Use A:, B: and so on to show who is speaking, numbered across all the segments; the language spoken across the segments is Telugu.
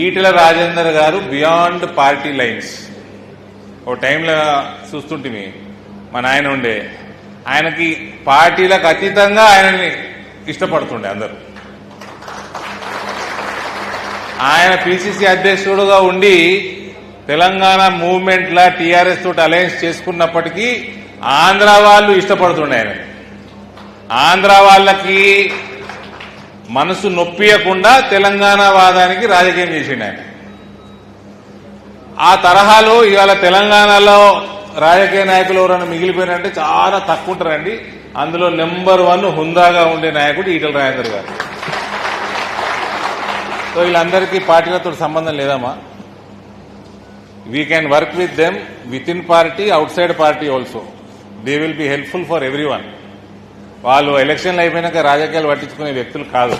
A: ఈటెల రాజేందర్ గారు బియాండ్ పార్టీ లైన్స్ ఓ టైంలో చూస్తుంటే మా నాయన ఉండే ఆయనకి పార్టీలకు అతీతంగా ఆయనని ఇష్టపడుతుండే అందరూ. ఆయన పిసిసి అధ్యక్షుడుగా ఉండి తెలంగాణ మూవ్మెంట్లా టీఆర్ఎస్ తోటి అలయన్స్ చేసుకున్నప్పటికీ ఆంధ్ర వాళ్ళు ఇష్టపడుతుండే ఆయన. ఆంధ్ర వాళ్ళకి మనసు నొప్పియకుండా తెలంగాణ వాదానికి రాజకీయం చేసిండు ఆయన. ఆ తరహాలో ఇవాళ తెలంగాణలో రాజకీయ నాయకులు ఎవరైనా మిగిలిపోయినంటే చాలా తక్కువ ఉంటారండి. అందులో నెంబర్ 1 హుందాగా ఉండే నాయకుడు ఈటెల రాజేందర్ గారు. సో వీళ్ళందరికీ పార్టీలతో సంబంధం లేదమ్మా. We can work with them with in party, out side party also. They will be helpful for every one. వాళ్ళు ఎలక్షన్లు అయిపోయినాక రాజకీయాలు పట్టించుకునే వ్యక్తులు కాదు.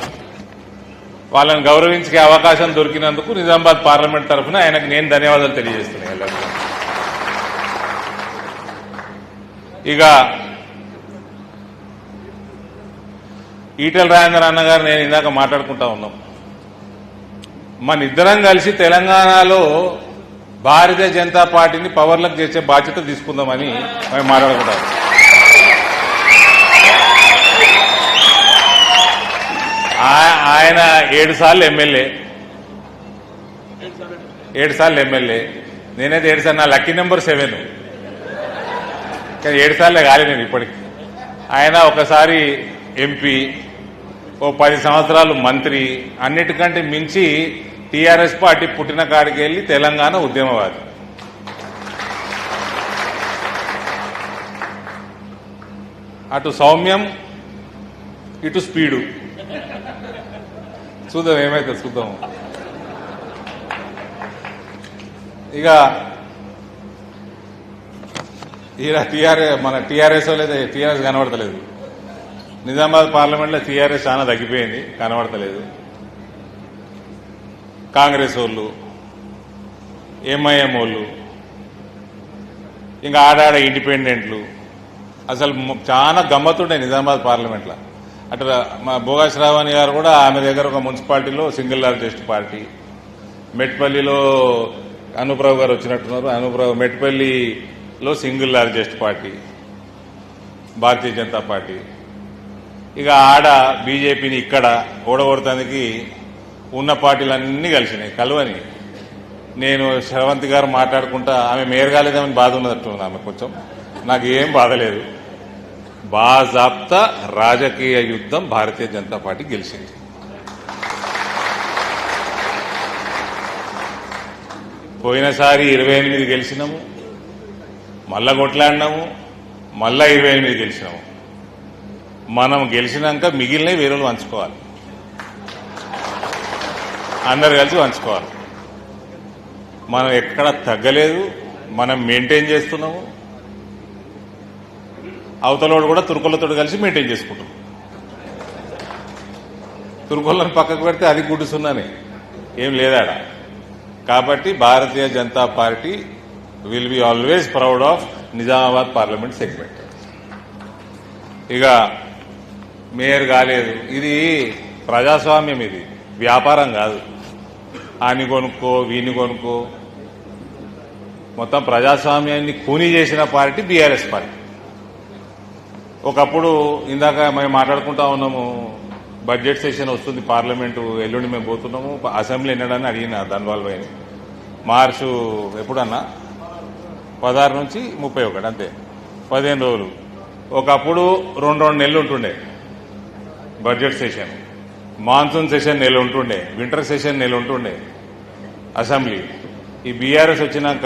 A: వాళ్ళని గౌరవించే అవకాశం దొరికినందుకు నిజామాబాద్ పార్లమెంట్ తరఫున ఆయనకు నేను ధన్యవాదాలు తెలియజేస్తున్నాను. ఇక ఈటెల రాజేందర్ అన్నగారు నేను ఇందాక మాట్లాడుకుంటా ఉన్నాం. మన ఇద్దరం కలిసి తెలంగాణలో భారతీయ జనతా పార్టీని పవర్లకు చేసే బాధ్యత తీసుకుందామని మేము మాట్లాడుకుంటాం. ఆయన 7 సార్లు ఎమ్మెల్యే, 7 సార్లు ఎమ్మెల్యే. నేనైతే 7 సార్లు, నా లక్కీ నెంబర్ 7. కానీ 7 సార్లే కాలే నేను ఇప్పటికి. ఆయన ఒకసారి ఎంపీ, ఓ 10 సంవత్సరాలు మంత్రి, అన్నిటికంటే మించి టీఆర్ఎస్ పార్టీ పుట్టిన కాడికి వెళ్లి తెలంగాణ ఉద్యమవాది. అటు సౌమ్యం, ఇటు స్పీడు. చూద్దాం ఏమైతే చూద్దాం. ఇక మన టీఆర్ఎస్ లేదా టీఆర్ఎస్ కనబడతలేదు. నిజామాబాద్ పార్లమెంట్లో టీఆర్ఎస్ చాలా తగ్గిపోయింది, కనబడతలేదు. కాంగ్రెస్ వాళ్ళు, ఎంఐఎం వాళ్ళు, ఇంకా ఆడాడ ఇండిపెండెంట్లు. అసలు చాలా గమ్మత్తుండే నిజామాబాద్ పార్లమెంట్లో. అటు మా బోగా శ్రావణి గారు కూడా ఆమె దగ్గర ఒక మున్సిపాలిటీలో సింగిల్ లార్జెస్ట్ పార్టీ. మెట్పల్లిలో అనుప్రభు గారు వచ్చినట్టున్నారు. మెట్పల్లిలో సింగిల్ లార్జెస్ట్ పార్టీ భారతీయ జనతా పార్టీ. ఇక ఆడ బీజేపీని ఇక్కడ ఓడగొడటానికి ఉన్న పార్టీలన్నీ కలిసినాయి. కలవని నేను శ్రవంతి గారు మాట్లాడుకుంటా ఆమె మేయర్ కాలేదేమని బాధ ఉన్నట్టు ఆమె కొంచెం. నాకు ఏం బాధ లేదు. బాజాప్తా రాజకీయ యుద్ధం భారతీయ జనతా పార్టీ గెలిచింది. పోయినసారి 28 గెలిచినాము, మళ్ళా కొట్లాడినాము, మళ్ళా 28 గెలిచినాము. మనం గెలిచినాక మిగిలినవి వేరే వాళ్ళు పంచుకోవాలి, అందరు కలిసి పంచుకోవాలి. మనం ఎక్కడ తగ్గలేదు, మనం మెయింటైన్ చేస్తున్నాము. అవతలోడు కూడా తుర్కొల్లతో కలిసి మెయింటైన్ చేసుకుంటాం. తుర్కొల్లను పక్కకు పెడితే అది గుడ్డుసున్నానే, ఏం లేదాడ. కాబట్టి Bharatiya Janata Party will be always proud of Nizamabad parliament segment. ఇక మేయర్ కాలేదు, ఇది ప్రజాస్వామ్యం, ఇది వ్యాపారం కాదు. ఆని కొనుక్కో వీని కొనుక్కో. మొత్తం ప్రజాస్వామ్యాన్ని కూనీ చేసిన పార్టీ బీఆర్ఎస్ పార్టీ. ఒకప్పుడు ఇందాక మేము మాట్లాడుకుంటా ఉన్నాము, బడ్జెట్ సెషన్ వస్తుంది పార్లమెంటు, ఎల్లుండి మేము పోతున్నాము, అసెంబ్లీ ఎన్నడని అడిగిన ధన్వాల్ భాయ్ని. మార్చు ఎప్పుడన్నా 16 నుంచి 31 అంతే, 15 రోజులు. ఒకప్పుడు 2 నెలలు ఉంటుండే బడ్జెట్ సెషన్. మాన్సూన్ సెషన్ నెల ఉంటుండే, వింటర్ సెషన్ నెల ఉంటుండే అసెంబ్లీ. ఈ బీఆర్ఎస్ వచ్చినాక